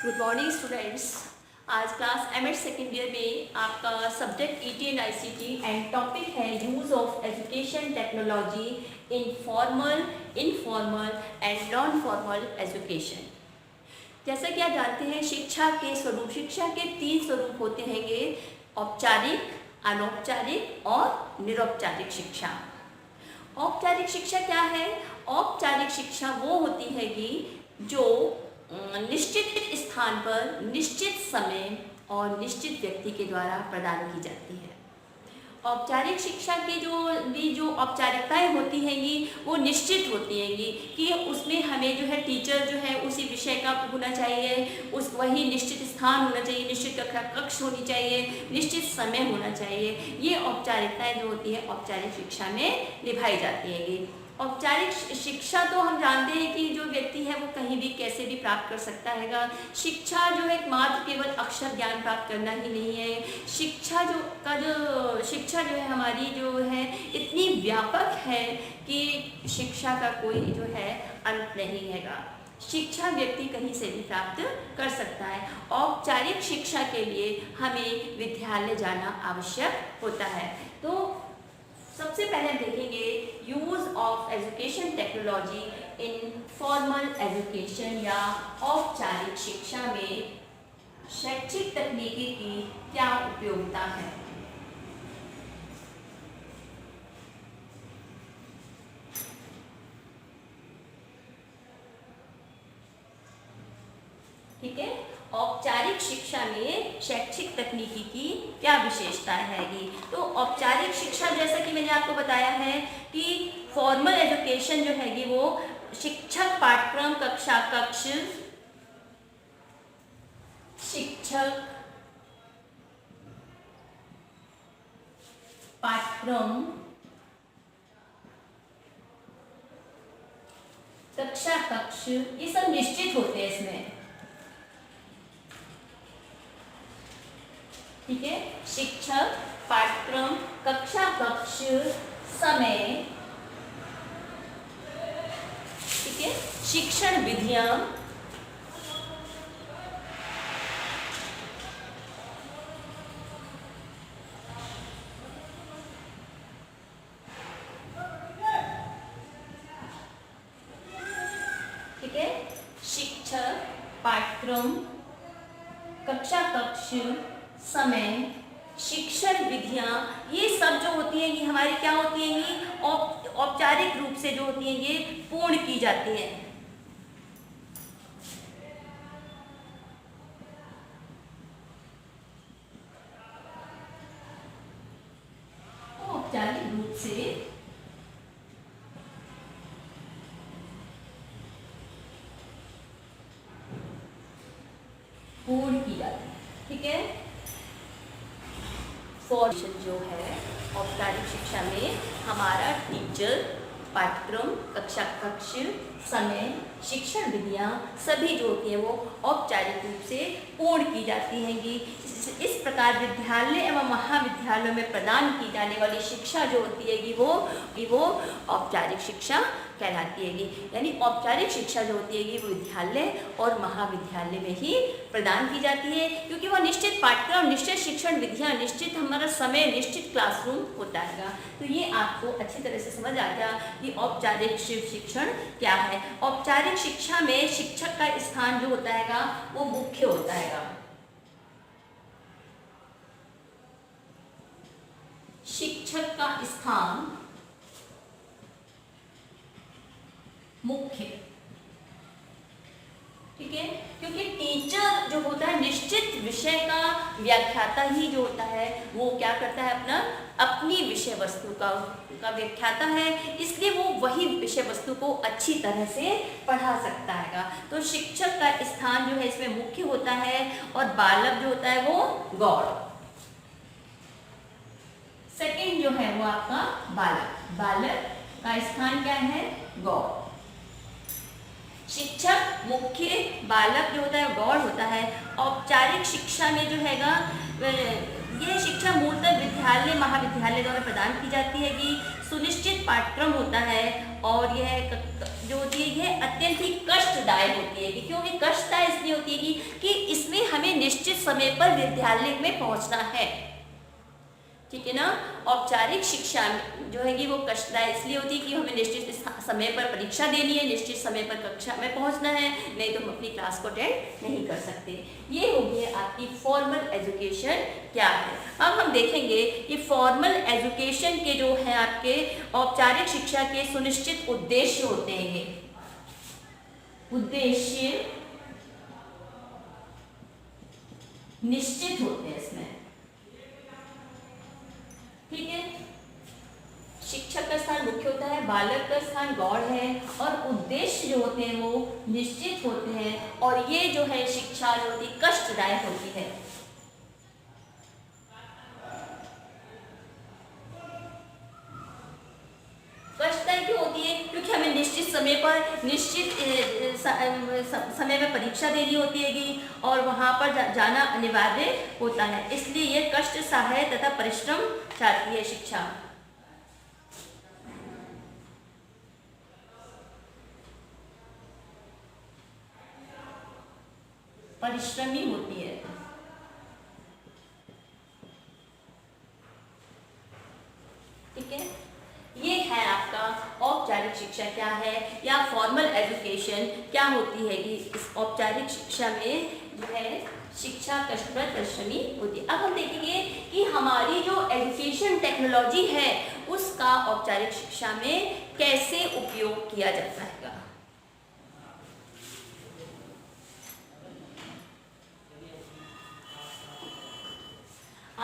Good morning students. आज class M Ed second year में आपका subject ET and ICT and topic है use of education technology in formal, informal and non formal education. जैसा कि आप जानते हैं शिक्षा के स्वरूप, शिक्षा के 3 स्वरूप होते हैं, औपचारिक, अनौपचारिक और निरौपचारिक शिक्षा। औपचारिक शिक्षा क्या है? औपचारिक शिक्षा वो होती है कि जो निश्चित स्थान पर, निश्चित समय और निश्चित व्यक्ति के द्वारा प्रदान की जाती है। औपचारिक शिक्षा के जो औपचारिकताएं होती हैंगी वो निश्चित होती हैंगी कि उसमें हमें जो है टीचर जो है उसी विषय का होना चाहिए, उस वही निश्चित स्थान होना चाहिए, निश्चित कक्ष होनी चाहिए, निश्चित समय होना चाहिए। ये औपचारिकताएं जो होती है औपचारिक शिक्षा में निभाई जाती हैंगी। औपचारिक शिक्षा तो हम जानते हैं कि जो व्यक्ति है वो कहीं भी कैसे भी प्राप्त कर सकता है। शिक्षा जो है मात्र केवल अक्षर ज्ञान प्राप्त करना ही नहीं है। शिक्षा जो है हमारी जो है इतनी व्यापक है कि शिक्षा का कोई जो है अंत नहीं हैगा। शिक्षा व्यक्ति कहीं से भी प्राप्त कर सकता है। औपचारिक शिक्षा के लिए हमें विद्यालय जाना आवश्यक होता है। तो सबसे पहले हम देखेंगे use of education technology in formal education या औपचारिक शिक्षा में शैक्षिक तकनीकी की क्या उपयोगिता है। ठीक है, औपचारिक शिक्षा में शैक्षिक तकनीकी की क्या विशेषताएं हैगी। तो औपचारिक शिक्षा जैसा कि मैंने आपको बताया है कि फॉर्मल एजुकेशन जो हैगी वो शिक्षक पाठ्यक्रम कक्षा कक्ष, शिक्षक पाठ्यक्रम कक्षा कक्ष ये सब निश्चित होते हैं इसमें। ठीक है, शिक्षक पाठ्यक्रम कक्षा कक्ष समय, ठीक है, शिक्षण विधियां, ठीक है, शिक्षक पाठ्यक्रम कक्षा कक्ष समय, शिक्षण विधियां, ये सब जो होती हैं ये हमारी क्या होती हैं, ये औपचारिक रूप से जो होती हैं ये पूर्ण की जाती हैं। औपचारिक रूप से पूर्ण की जाती है। ठीक है, फॉर्मेशन जो है औपचारिक शिक्षा में हमारा टीचर, पाठ्यक्रम कक्षा कक्ष समय, शिक्षण विधियां सभी जो होती हैं वो औपचारिक रूप से पूर्ण की जाती हैंगी। इस प्रकार विद्यालय एवं महाविद्यालयों में प्रदान की जाने वाली शिक्षा जो होती है वो औपचारिक शिक्षा कहलाती है। यानी औपचारिक शिक्षा जो होती है वो विद्यालय और महाविद्यालय में ही प्रदान की जाती है, क्योंकि वह निश्चित पाठ्यक्रम, निश्चित शिक्षण विधियां, निश्चित हमारा समय, निश्चित क्लासरूम होता है। तो ये आपको अच्छी तरह से समझ आ गया कि औपचारिक शिक्षण क्या है। औपचारिक शिक्षा में शिक्षक का स्थान जो होता है वो मुख्य होता है। शिक्षक का स्थान मुख्य, ठीक है, क्योंकि टीचर जो होता है निश्चित विषय का व्याख्याता ही जो होता है वो क्या करता है, अपनी विषय वस्तु का व्याख्याता है, इसलिए वो वही विषय वस्तु को अच्छी तरह से पढ़ा सकता है। तो शिक्षक का स्थान जो है इसमें मुख्य होता है और बालक जो होता है वो गौड़। सेकंड जो है वो आपका बालक का स्थान क्या है, गौड़। शिक्षक मुख्य, बालक जो होता है गौड़ होता है। औपचारिक शिक्षा में जो हैगा ये शिक्षा मूलतः विद्यालय विद्यालय महाविद्यालय द्वारा प्रदान की जाती है कि सुनिश्चित पाठ्यक्रम होता है और यह जो होती है यह अत्यंत ही कष्टदायक होती है। क्योंकि कष्टदायक इसलिए होती है कि इसमें हमें निश्चित समय पर विद्यालय में पहुंचना है, ठीक है ना। औपचारिक शिक्षा जो है कि वो कष्टदायक इसलिए होती है कि हमें निश्चित समय पर परीक्षा देनी है, निश्चित समय पर कक्षा में पहुंचना है, नहीं तो हम अपनी क्लास को अटेंड नहीं कर सकते। ये हो गई आपकी फॉर्मल एजुकेशन क्या है। अब हम देखेंगे कि फॉर्मल एजुकेशन के जो है आपके औपचारिक शिक्षा के सुनिश्चित उद्देश्य होते हैं। ये उद्देश्य निश्चित होते हैं इसमें, ठीक है। शिक्षक का स्थान मुख्य होता है, बालक का स्थान गौण है और उद्देश्य जो होते हैं वो निश्चित होते हैं। और ये जो है शिक्षा जो होती है कष्टदायक होती है। कष्टदायक क्यों होती है? क्योंकि हमें निश्चित समय पर निश्चित समय में परीक्षा देनी होती है और वहां पर जाना अनिवार्य होता है, इसलिए ये कष्ट, सहाय तथा परिश्रम चाहती है शिक्षा। परिश्रमी होती है, ठीक है। ये है आपका औपचारिक शिक्षा क्या है या फॉर्मल एजुकेशन क्या होती है कि इस औपचारिक शिक्षा में जो है शिक्षा कष्टप्रद परिश्रमी होती है। अब हम देखेंगे कि हमारी जो एजुकेशन टेक्नोलॉजी है उसका औपचारिक शिक्षा में कैसे उपयोग किया जाता है।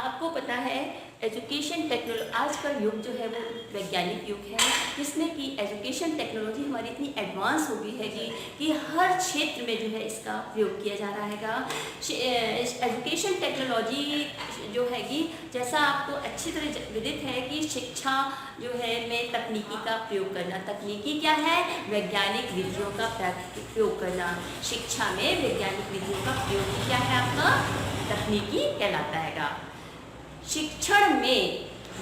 आपको पता है एजुकेशन टेक्नोलॉजी आज का युग जो है वो वैज्ञानिक युग है, जिसमें कि एजुकेशन टेक्नोलॉजी हमारी इतनी एडवांस हो गई है कि हर क्षेत्र में जो है इसका प्रयोग किया जा रहा है। एजुकेशन टेक्नोलॉजी जो है कि जैसा आपको अच्छी तरह विदित है कि शिक्षा जो है में तकनीकी का प्रयोग करना। तकनीकी क्या है? वैज्ञानिक विधियों का प्रयोग करना। शिक्षा में वैज्ञानिक विधियों का प्रयोग क्या है आपका? तकनीकी कहलाता है। शिक्षण में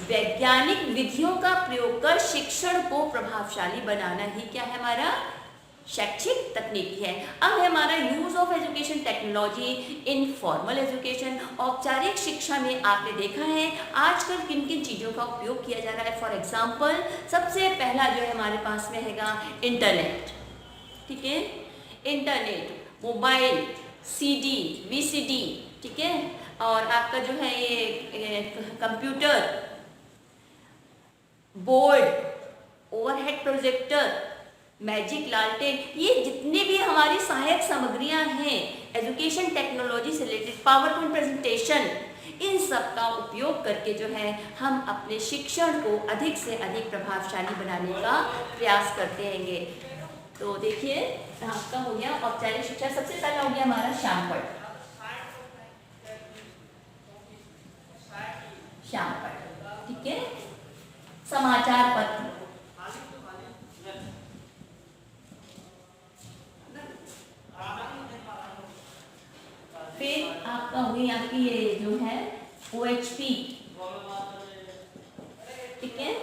वैज्ञानिक विधियों का प्रयोग कर शिक्षण को प्रभावशाली बनाना ही क्या है हमारा? शैक्षिक तकनीकी है। अब है हमारा use of education technology in formal education. औपचारिक शिक्षा में आपने देखा है आजकल किन किन चीज़ों का उपयोग किया जा रहा है। फॉर एग्जाम्पल सबसे पहला जो है हमारे पास में हैगा इंटरनेट, ठीक है। इंटरनेट, मोबाइल, सीडी, वीसीडी, ठीक है, और आपका जो है ये computer, board, overhead projector, magic लालटेन, ये जितनी भी हमारी सहायक सामग्रियां हैं एजुकेशन टेक्नोलॉजी से रिलेटेड, पावर पॉइंट प्रेजेंटेशन, इन सब का उपयोग करके जो है हम अपने शिक्षण को अधिक से अधिक प्रभावशाली बनाने का प्रयास करते हैंगे। तो देखिए आपका हो गया औपचारिक शिक्षा। सबसे पहला हो गया हमारा श्यामपट्ट, ठीक है। समाचार पत्र, फिर आपका हुई आपकी ये जो है OHP, ठीक है,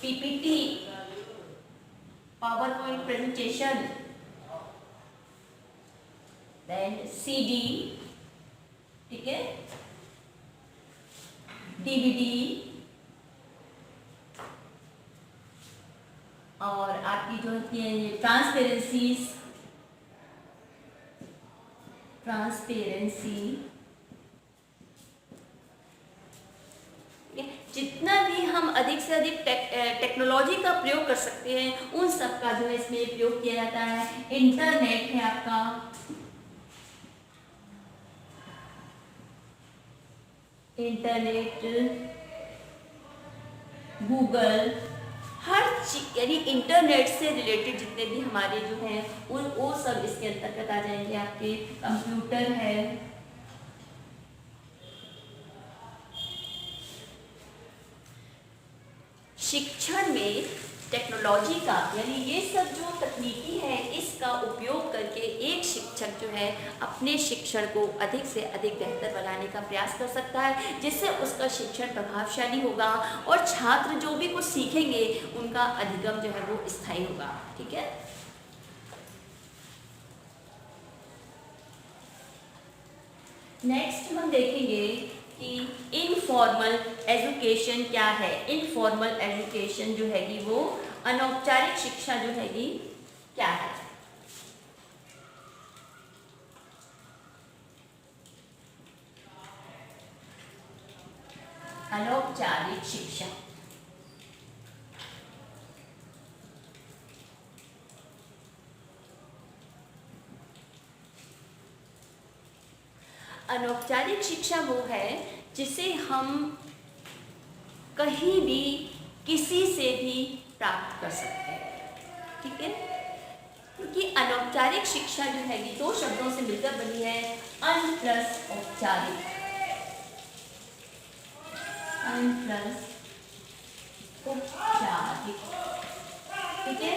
PPT, power point presentation, then CD, ठीक है, DVD, और आपकी जो है ट्रांसपेरेंसी, जितना भी हम अधिक से अधिक टेक्नोलॉजी का प्रयोग कर सकते हैं उन सब का जो है इसमें प्रयोग किया जाता है। इंटरनेट है आपका, इंटरनेट, गूगल, हर चीज यानी इंटरनेट से रिलेटेड जितने भी हमारे जो हैं वो सब इसके अंतर्गत आ जाएंगे। आपके कंप्यूटर है, शिक्षण में टेक्नोलॉजी का, यानी ये सब जो तकनीकी है इसका उपयोग करके एक शिक्षक जो है अपने शिक्षण को अधिक से अधिक बेहतर बनाने का प्रयास कर सकता है, जिससे उसका शिक्षण प्रभावशाली होगा और छात्र जो भी कुछ सीखेंगे उनका अधिगम जो है वो स्थायी होगा। ठीक है। नेक्स्ट हम देखेंगे कि इनफॉर्मल एजुकेशन क्या है। इनफॉर्मल एजुकेशन जो हैगी वो अनौपचारिक शिक्षा जो हैगी क्या है। अनौपचारिक शिक्षा अनौपचारिक शिक्षा वो है जिसे हम कहीं भी किसी से भी प्राप्त कर सकते हैं। ठीक है, क्योंकि अनौपचारिक शिक्षा जो है ये दो शब्दों से मिलकर बनी है, अन प्लस औपचारिक। अन प्लस औपचारिक। ठीक है,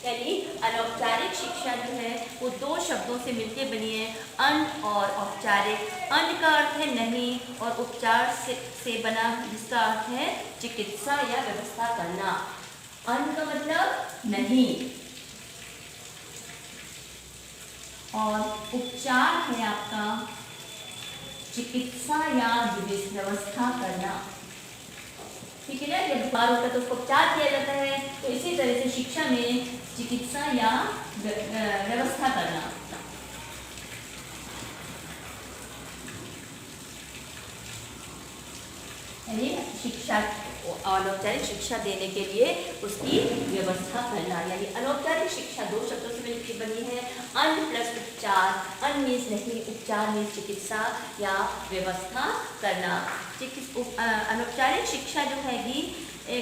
यानी अनौपचारिक शिक्षा जो है वो दो शब्दों से मिलकर बनी है, अन और औपचारिक। अन का अर्थ है नहीं और उपचार से बना जिसका अर्थ है चिकित्सा या व्यवस्था करना। अन का मतलब नहीं और उपचार है आपका चिकित्सा या व्यवस्था करना। ठीक है ना, जब बीमार होता है तो उसको उपचार किया जाता है, तो इसी तरह से शिक्षा में चिकित्सा या व्यवस्था करना। यानी शिक्षा, अनौपचारिक शिक्षा देने के लिए उसकी व्यवस्था करना। यानी अनौपचारिक शिक्षा दो शब्दों से मिलकर बनी है, अन प्लस उपचार। अन मीन्स नहीं, उपचार मीन्स चिकित्सा या व्यवस्था करना। अनौपचारिक शिक्षा जो हैगी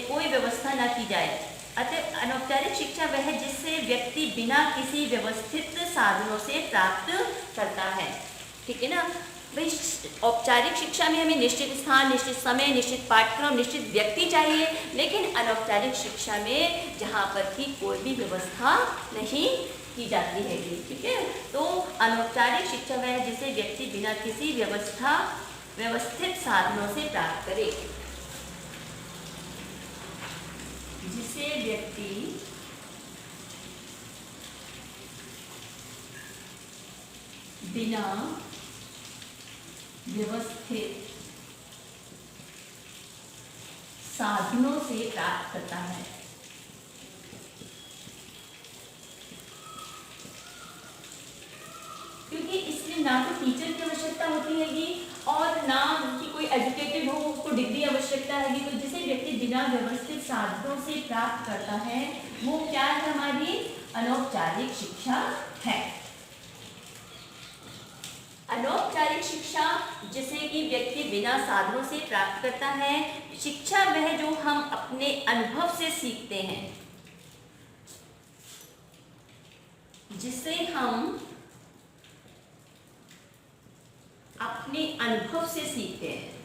कोई व्यवस्था ना की जाए। अतः अनौपचारिक शिक्षा वह है जिससे व्यक्ति बिना किसी व्यवस्थित साधनों से प्राप्त करता है। ठीक है ना भाई, औपचारिक शिक्षा में हमें निश्चित स्थान, निश्चित समय, निश्चित पाठ्यक्रम, निश्चित व्यक्ति चाहिए, लेकिन अनौपचारिक शिक्षा में जहाँ पर कि कोई भी व्यवस्था नहीं की जाती है। ठीक है, तो अनौपचारिक शिक्षा वह है जिसे व्यक्ति बिना किसी व्यवस्थित साधनों से प्राप्त करे। जिसे व्यक्ति बिना व्यवस्थित साधनों से प्राप्त करता है। क्योंकि इसमें ना तो टीचर की आवश्यकता होती हैगी और ना कि कोई एजुकेटेड हो, उसको डिग्री आवश्यकता हैगी। तो जिसे व्यक्ति बिना व्यवस्थित साधनों से प्राप्त करता है वो क्या है, हमारी अनौपचारिक शिक्षा है। अनौपचारिक शिक्षा जिसे कि व्यक्ति बिना साधनों से प्राप्त करता है, शिक्षा वह जो हम अपने अनुभव से सीखते हैं, जिसे हम अपने अनुभव से सीखते हैं।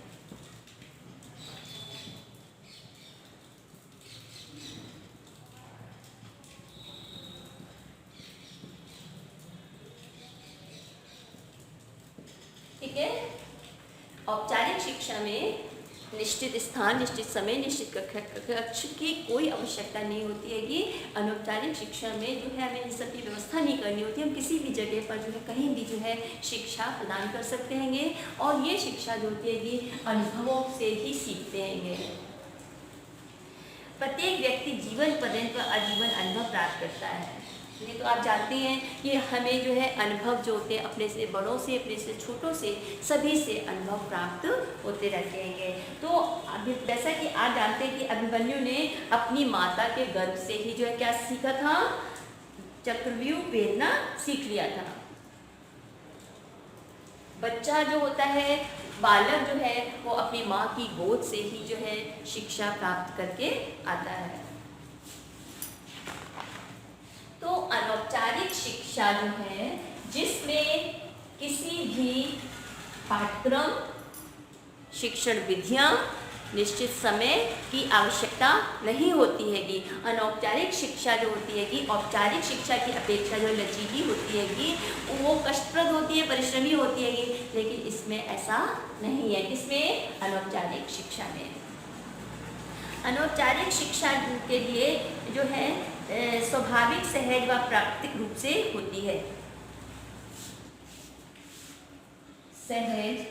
ठीक है, औपचारिक शिक्षा में निश्चित स्थान, निश्चित समय, निश्चित कक्ष की कोई आवश्यकता नहीं होती है। कि अनौपचारिक शिक्षा में जो है हमें इन सब की व्यवस्था नहीं करनी होती, हम किसी भी जगह पर जो है कहीं भी जो है शिक्षा प्रदान कर सकते हैं और ये शिक्षा जो होती है कि अनुभवों से ही सीखते हैं। प्रत्येक व्यक्ति जीवन पर्यंत आजीवन अनुभव प्राप्त करता है। ये तो आप जानते हैं कि हमें जो है अनुभव जो होते हैं अपने से बड़ों से, अपने से छोटों से, सभी से अनुभव प्राप्त होते रहते हैं। तो अभी जैसा कि आप जानते हैं कि अभिमन्यु ने अपनी माता के गर्भ से ही जो है क्या सीखा था, चक्रव्यूह प्रेरणा सीख लिया था। बच्चा जो होता है, बालक जो है वो अपनी माँ की गोद से ही जो है शिक्षा प्राप्त करके आता है। तो अनौपचारिक शिक्षा जो है जिसमें किसी भी पाठ्यक्रम, शिक्षण विधियां निश्चित समय की आवश्यकता नहीं होती हैगी। अनौपचारिक शिक्षा जो होती हैगी औपचारिक शिक्षा की अपेक्षा जो लचीली होती हैगी वो कष्टप्रद होती है, परिश्रमी होती हैगी, लेकिन इसमें ऐसा नहीं है। किसमें? अनौपचारिक शिक्षा में। अनौपचारिक शिक्षा के लिए जो है स्वाभाविक, सहज व प्राकृतिक रूप से होती है। सहज,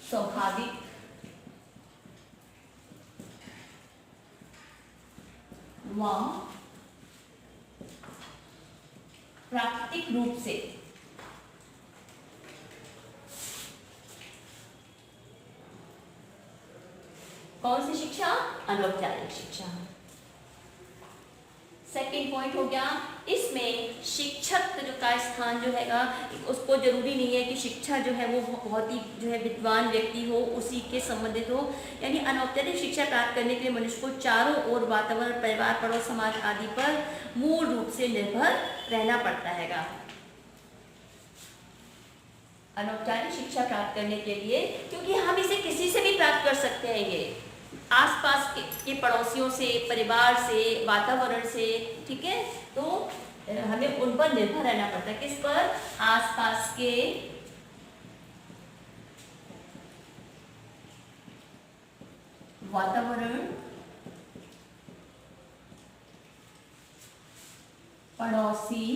स्वाभाविक व प्राकृतिक रूप से। कौन सी शिक्षा? अनौपचारिक शिक्षा। सेकेंड पॉइंट हो गया, इसमें शिक्षक का स्थान जो हैगा उसको जरूरी नहीं है कि शिक्षा जो है वो बहुत ही जो है विद्वान व्यक्ति हो, उसी के संबंधित हो। यानी अनौपचारिक शिक्षा प्राप्त करने के लिए मनुष्य को चारों ओर वातावरण, परिवार, पड़ोस, समाज आदि पर मूल रूप से निर्भर रहना पड़ता हैगा। अनौपचारिक शिक्षा प्राप्त करने के लिए, क्योंकि हम इसे किसी से भी प्राप्त कर सकते हैं, ये आसपास के पड़ोसियों से, परिवार से, वातावरण से, ठीक है, तो हमें उन पर निर्भर रहना पड़ता है। किस पर? आसपास के वातावरण, पड़ोसी,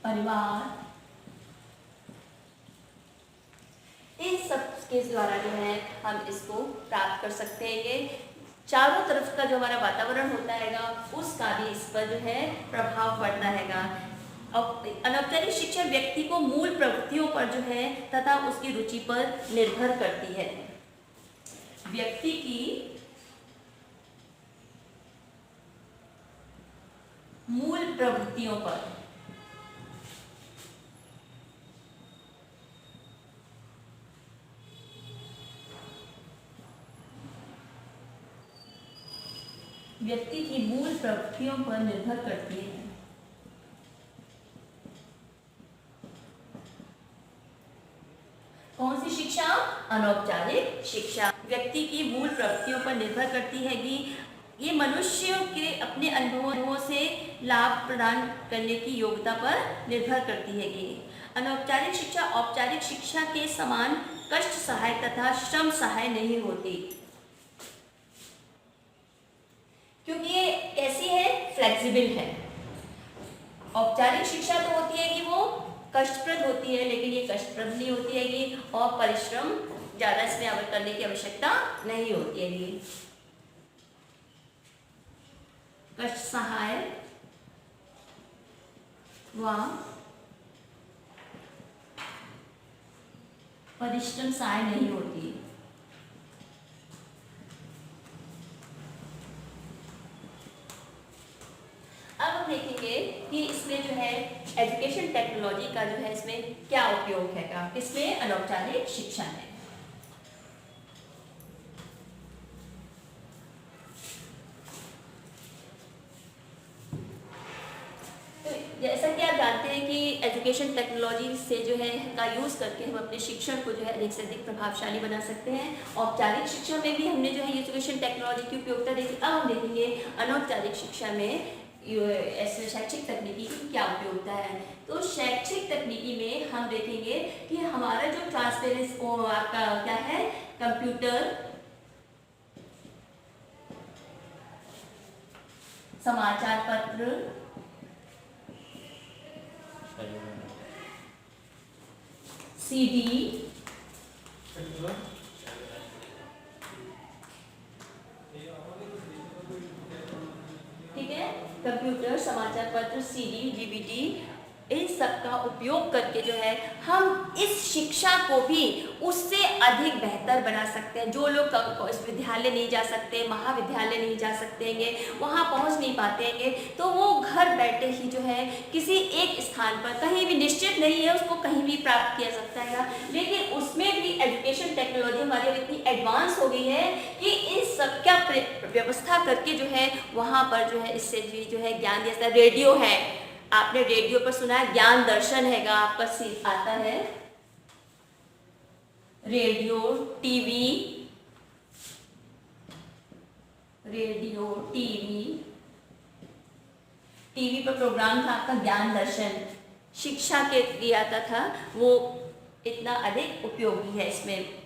परिवार, इन सब के द्वारा जो है हम इसको प्राप्त कर सकते हैं। चारों तरफ का जो हमारा वातावरण होता हैगा उसका भी इस पर जो है प्रभाव पड़ता हैगा। और अनौपचारिक शिक्षा व्यक्ति को मूल प्रवृत्तियों पर जो है तथा उसकी रुचि पर निर्भर करती है। व्यक्ति की मूल प्रवृत्तियों पर व्यक्ति की मूल प्रवृत्तियों पर निर्भर करती है। कौन सी शिक्षा? अनौपचारिक शिक्षा व्यक्ति की मूल प्रवृत्तियों पर निर्भर करती है कि ये मनुष्य के अपने अनुभवों से लाभ प्रदान करने की योग्यता पर निर्भर करती है। कि अनौपचारिक शिक्षा औपचारिक शिक्षा के समान कष्ट सहाय तथा श्रम सहाय नहीं होती, क्योंकि ये कैसी है? फ्लेक्सिबल है। औपचारिक शिक्षा तो होती है कि वो कष्टप्रद होती है, लेकिन ये कष्टप्रद नहीं होती है कि और परिश्रम ज्यादा इसमें करने की आवश्यकता नहीं होती है। ये कष्ट सहाय व परिश्रम सहाय नहीं होती है। अब हम देखेंगे कि इसमें जो है एजुकेशन टेक्नोलॉजी का जो है इसमें क्या उपयोग है, किसमें? अनौपचारिक शिक्षा में। तो जैसा कि आप जानते हैं कि एजुकेशन टेक्नोलॉजी से जो है का यूज करके हम अपने शिक्षण को जो है अधिक से अधिक प्रभावशाली बना सकते हैं। औपचारिक शिक्षा में भी हमने जो है एजुकेशन टेक्नोलॉजी की उपयोगिता देखी। अब हम देखेंगे अनौपचारिक शिक्षा में शैक्षिक तकनीकी की क्या उपयोगिता है। तो शैक्षिक तकनीकी में हम देखेंगे कि हमारा जो ट्रांसपेरेंस आपका क्या है? कंप्यूटर, समाचार पत्र, सीडी, ठीक है, कंप्यूटर, समाचार पत्र, सीडी, डीवीडी, इन सब का उपयोग करके जो है हम इस शिक्षा को भी उससे अधिक बेहतर बना सकते हैं। जो लोग विद्यालय नहीं जा सकते, महाविद्यालय नहीं जा सकते हैं, वहाँ पहुँच नहीं पाते हैं, तो वो घर बैठे ही जो है किसी एक स्थान पर, कहीं भी निश्चित नहीं है उसको कहीं भी प्राप्त किया सकता है, लेकिन उसमें भी एजुकेशन टेक्नोलॉजी हमारी इतनी एडवांस हो गई है कि इन सब का व्यवस्था करके जो है वहाँ पर जो है इससे भी जो है ज्ञान दिया जाता है। रेडियो है, आपने रेडियो पर सुना है, ज्ञान दर्शन हैगा आपका आता है, रेडियो, टीवी, रेडियो, टीवी पर प्रोग्राम था आपका ज्ञान दर्शन, शिक्षा के लिए आता था, वो इतना अधिक उपयोगी है इसमें।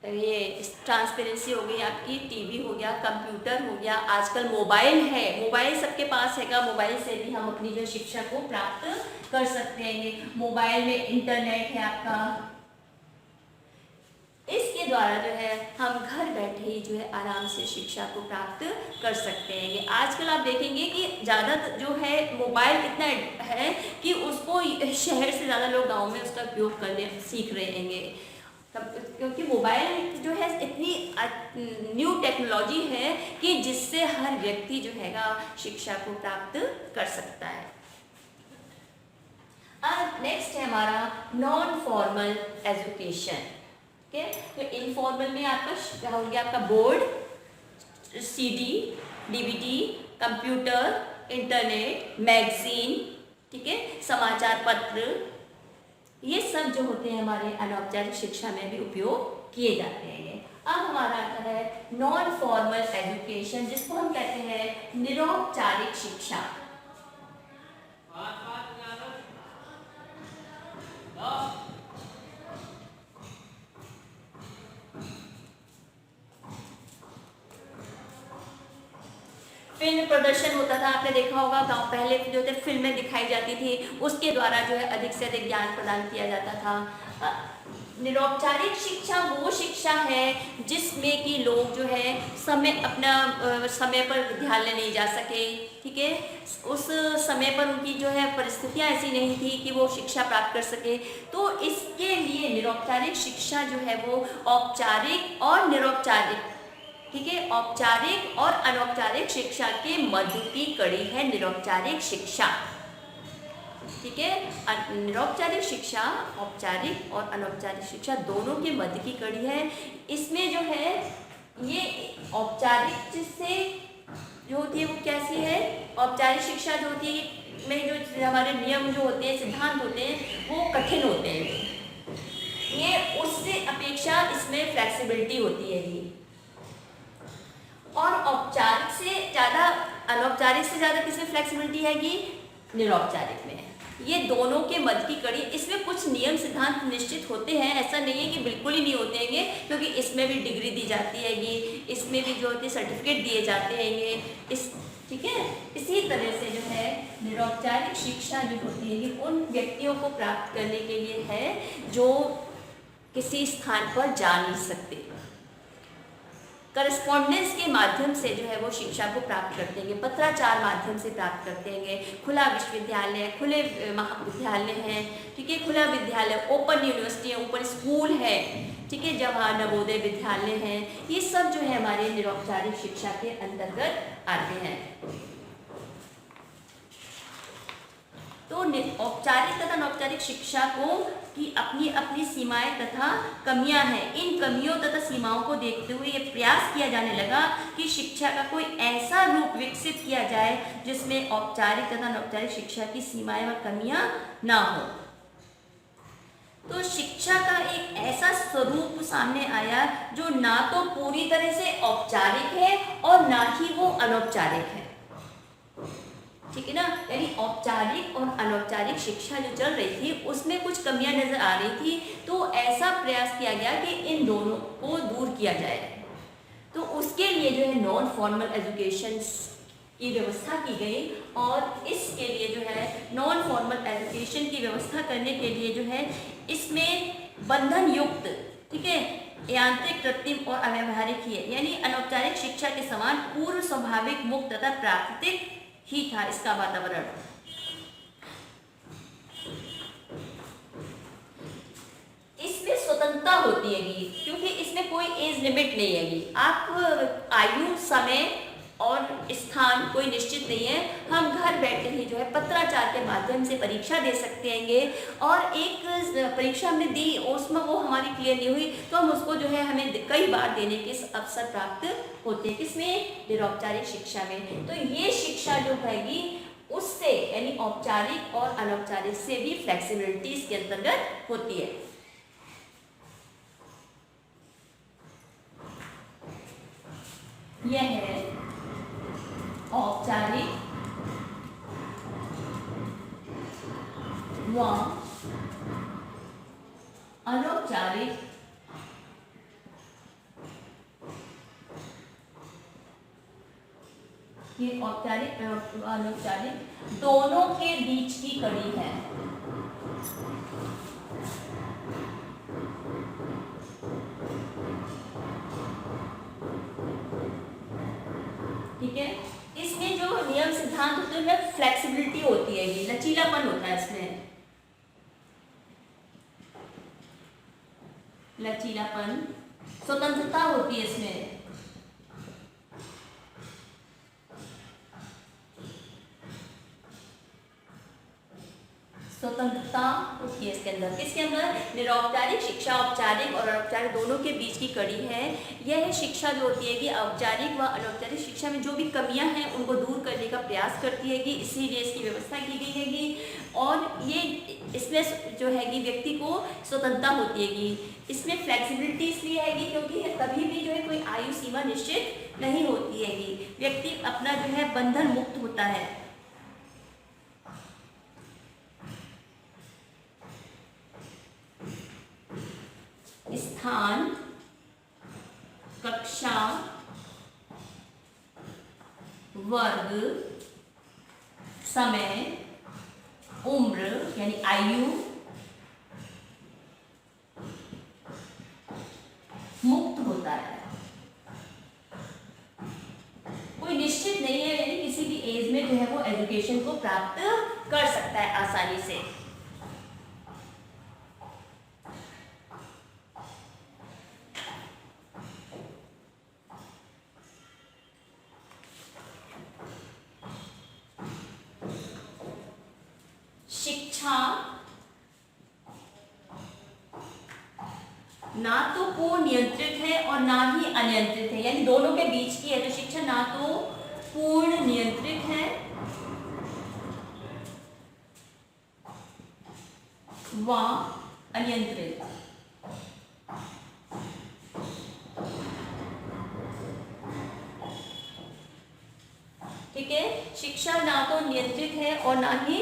ये ट्रांसपेरेंसी हो गई आपकी, टीवी हो गया, कंप्यूटर हो गया, आजकल मोबाइल है, मोबाइल सबके पास हैगा, मोबाइल से भी हम अपनी जो शिक्षा को प्राप्त कर सकते हैं। मोबाइल में इंटरनेट है आपका, इसके द्वारा जो है हम घर बैठे ही जो है आराम से शिक्षा को प्राप्त कर सकते हैं। आजकल आप देखेंगे कि ज़्यादा जो है मोबाइल इतना है कि उसको शहर से ज़्यादा लोग गांव में उसका उपयोग करने सीख रहे हैं, क्योंकि मोबाइल जो है इतनी न्यू टेक्नोलॉजी है कि जिससे हर व्यक्ति जो हैगा शिक्षा को प्राप्त कर सकता है। अब नेक्स्ट है हमारा नॉन फॉर्मल एजुकेशन। ठीक है, तो इनफॉर्मल में आपका हो गया आपका board, CD, DVD, computer, internet, magazine, ठीक है, समाचार पत्र, ये सब जो होते हैं हमारे अनौपचारिक शिक्षा में भी उपयोग किए जाते हैं। अब हमारा आता है नॉन फॉर्मल एजुकेशन, जिसको हम कहते हैं निरौपचारिक शिक्षा। फिल्म प्रदर्शन होता था, आपने देखा होगा गाँव पहले जो थे फिल्में दिखाई जाती थी, उसके द्वारा जो है अधिक से अधिक ज्ञान प्रदान किया जाता था। निरौपचारिक शिक्षा वो शिक्षा है जिसमें कि लोग जो है समय पर विद्यालय नहीं जा सके, ठीक है, उस समय पर उनकी जो है परिस्थितियाँ ऐसी नहीं थी कि वो शिक्षा प्राप्त कर सके। तो इसके लिए निरौपचारिक शिक्षा जो है वो औपचारिक और निरौपचारिक, ठीक है, औपचारिक और अनौपचारिक शिक्षा के मध्य की कड़ी है निरौपचारिक शिक्षा। ठीक है, निरौपचारिक शिक्षा औपचारिक और अनौपचारिक शिक्षा दोनों के मध्य की कड़ी है। इसमें जो है ये औपचारिक से जो होती है वो कैसी है, औपचारिक शिक्षा जो होती है में जो हमारे नियम जो होते हैं, सिद्धांत होते हैं, वो कठिन होते हैं। ये उससे अपेक्षा इसमें फ्लेक्सिबिलिटी होती है ये, और औपचारिक से ज़्यादा, अनौपचारिक से ज़्यादा किसमें फ्लेक्सिबिलिटी है कि निरौपचारिक में। ये दोनों के मध्य की कड़ी, इसमें कुछ नियम सिद्धांत निश्चित होते हैं, ऐसा नहीं है कि बिल्कुल ही नहीं होते हैं, क्योंकि इसमें भी डिग्री दी जाती हैगी, इसमें भी जो होती है सर्टिफिकेट दिए जाते हैं इस, ठीक है। इसी तरह से जो है निरौपचारिक शिक्षा जो होती है ये उन व्यक्तियों को प्राप्त करने के लिए है जो किसी स्थान पर जा नहीं सकते, करस्पॉन्डेंस के माध्यम से जो है वो शिक्षा को प्राप्त करते हैं, पत्राचार माध्यम से प्राप्त करते हैं। खुला विश्वविद्यालय, खुले महाविद्यालय हैं, ठीक है, खुला विद्यालय, ओपन यूनिवर्सिटी है, ओपन स्कूल है, ठीक है, जवाहर नवोदय विद्यालय हैं, ये सब जो है हमारे निरौपचारिक शिक्षा के अंतर्गत आते हैं। तो औपचारिक तथा अनौपचारिक शिक्षा को की अपनी अपनी सीमाएं तथा कमियां हैं। इन कमियों तथा सीमाओं को देखते हुए ये प्रयास किया जाने लगा कि शिक्षा का कोई ऐसा रूप विकसित किया जाए जिसमें औपचारिक तथा अनौपचारिक शिक्षा की सीमाएं व कमियां ना हो। तो शिक्षा का एक ऐसा स्वरूप सामने आया जो ना तो पूरी तरह से औपचारिक है और ना ही वो अनौपचारिक है, ठीक है ना। यानी औपचारिक और अनौपचारिक शिक्षा जो चल रही थी उसमें कुछ कमियां नजर आ रही थी, तो ऐसा प्रयास किया गया कि इन दोनों को दूर किया जाए। तो उसके लिए जो है नॉन फॉर्मल एजुकेशन की व्यवस्था की गई, और इसके लिए जो है नॉन फॉर्मल एजुकेशन की व्यवस्था करने के लिए जो है इसमें बंधन युक्त, ठीक है, यांत्रिक, कृत्रिम और अव्यावहारिक ही है, यानी अनौपचारिक शिक्षा के समान पूर्व स्वाभाविक, मुक्त तथा प्राकृतिक ही था इसका वातावरण। इसमें स्वतंत्रता होती है क्योंकि इसमें कोई एज लिमिट नहीं है। आप आयु, समय और स्थान कोई निश्चित नहीं है, हम घर बैठे ही जो है पत्राचार के माध्यम से परीक्षा दे सकते हैंगे। और एक परीक्षा हमने दी उसमें वो हमारी क्लियर नहीं हुई तो हम उसको जो है हमें कई बार देने के अवसर प्राप्त होते हैं, किसमें, निरौपचारिक शिक्षा में। तो ये शिक्षा जो हैगी उससे यानी औपचारिक और अनौपचारिक से भी फ्लेक्सिबिलिटी इसके अंतर्गत होती है। यह है औपचारिक व अनौपचारिक ये औपचारिक और अनौपचारिक दोनों के बीच की कड़ी है। ठीक है, इसमें जो नियम सिद्धांत होते हैं उसमें फ्लेक्सिबिलिटी होती है, ये लचीलापन होता है, इसमें लचीलापन, स्वतंत्रता होती है इसमें। स्वतंत्रता होती है इसके अंदर। किसके अंदर, निरौपचारिक शिक्षा औपचारिक और अनौपचारिक दोनों के बीच की कड़ी है। यह शिक्षा जो होती है कि औपचारिक व अनौपचारिक शिक्षा में जो भी कमियां हैं उनको दूर करने का प्रयास करती है कि इसीलिए इसकी व्यवस्था की गई हैगी। और ये इसमें जो है कि व्यक्ति को स्वतंत्रता होती है कि इसमें फ्लेक्सिबिलिटी इसलिए हैगी क्योंकि कभी भी जो है कोई आयु सीमा निश्चित नहीं होती हैगी, व्यक्ति अपना जो है बंधन मुक्त होता है। स्थान, कक्षा, वर्ग, समय, उम्र यानी आयु, मुक्त होता है। कोई निश्चित नहीं है, यानी किसी भी एज में जो है वो एजुकेशन को प्राप्त कर सकता है आसानी से। शिक्षा ना तो पूर्ण नियंत्रित है और ना ही अनियंत्रित है, यानी दोनों के बीच की है। तो शिक्षा ना तो पूर्ण नियंत्रित है व अनियंत्रित। ठीक है, शिक्षा ना तो नियंत्रित है और ना ही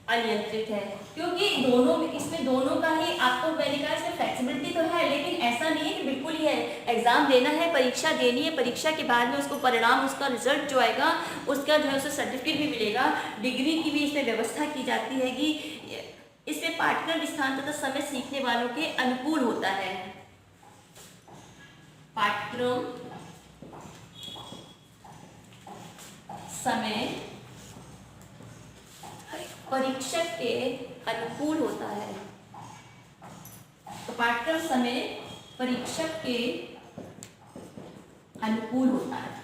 अनियंत्रित है, क्योंकि दोनों में, इसमें दोनों का ही आपको मैंने कहा इसमें फ्लेक्सिबिलिटी तो है, लेकिन ऐसा नहीं है कि बिल्कुल ही है। एग्जाम देना है, परीक्षा देनी है, परीक्षा के बाद में उसको परिणाम, उसका रिजल्ट जो आएगा उसका जो है उसे सर्टिफिकेट भी मिलेगा, डिग्री की भी इसमें व्यवस्था की जाती है कि इसमें पाठ्यक्रम स्थान तथा समय सीखने वालों के अनुकूल होता है। पाठ्यक्रम, समय परीक्षक के अनुकूल होता है। तो पाठ्यक्रम समय परीक्षक के अनुकूल होता है।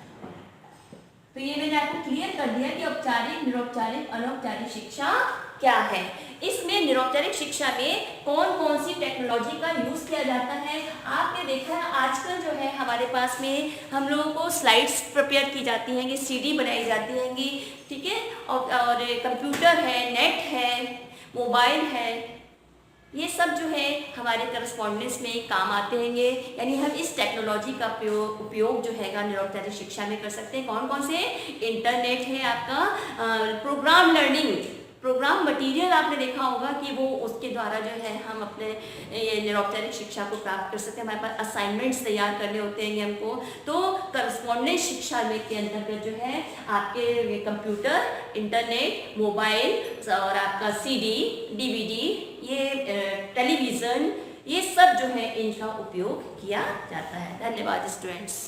तो ये मैंने आपको क्लियर कर दिया कि औपचारिक, निरौपचारिक, अनौपचारिक शिक्षा क्या है। इसमें निरौपचारिक शिक्षा में कौन कौन सी टेक्नोलॉजी का यूज किया जाता है। आपने देखा है आजकल जो है हमारे पास में हम लोगों को स्लाइड्स प्रिपेयर की जाती हैं, सीडी बनाई जाती हैंगी, ठीक है, और कंप्यूटर है, नेट है, मोबाइल है, ये सब जो है हमारे करस्पॉन्डेंस में काम आते हैंगे। यानी हम इस टेक्नोलॉजी का उपयोग जो है निरौपचारिक शिक्षा में कर सकते हैं। कौन कौन से, इंटरनेट है आपका, प्रोग्राम लर्निंग, प्रोग्राम मटेरियल आपने देखा होगा कि वो उसके द्वारा जो है हम अपने ये निरौपचारिक शिक्षा को प्राप्त कर सकते हैं। हमारे पास असाइनमेंट्स तैयार करने होते हैं हमको, तो करस्पॉन्डेंस शिक्षा में के अंतर्गत जो है आपके कंप्यूटर, इंटरनेट, मोबाइल और आपका सीडी, डीवीडी, ये टेलीविज़न, ये सब जो है इनका उपयोग किया जाता है। धन्यवाद स्टूडेंट्स।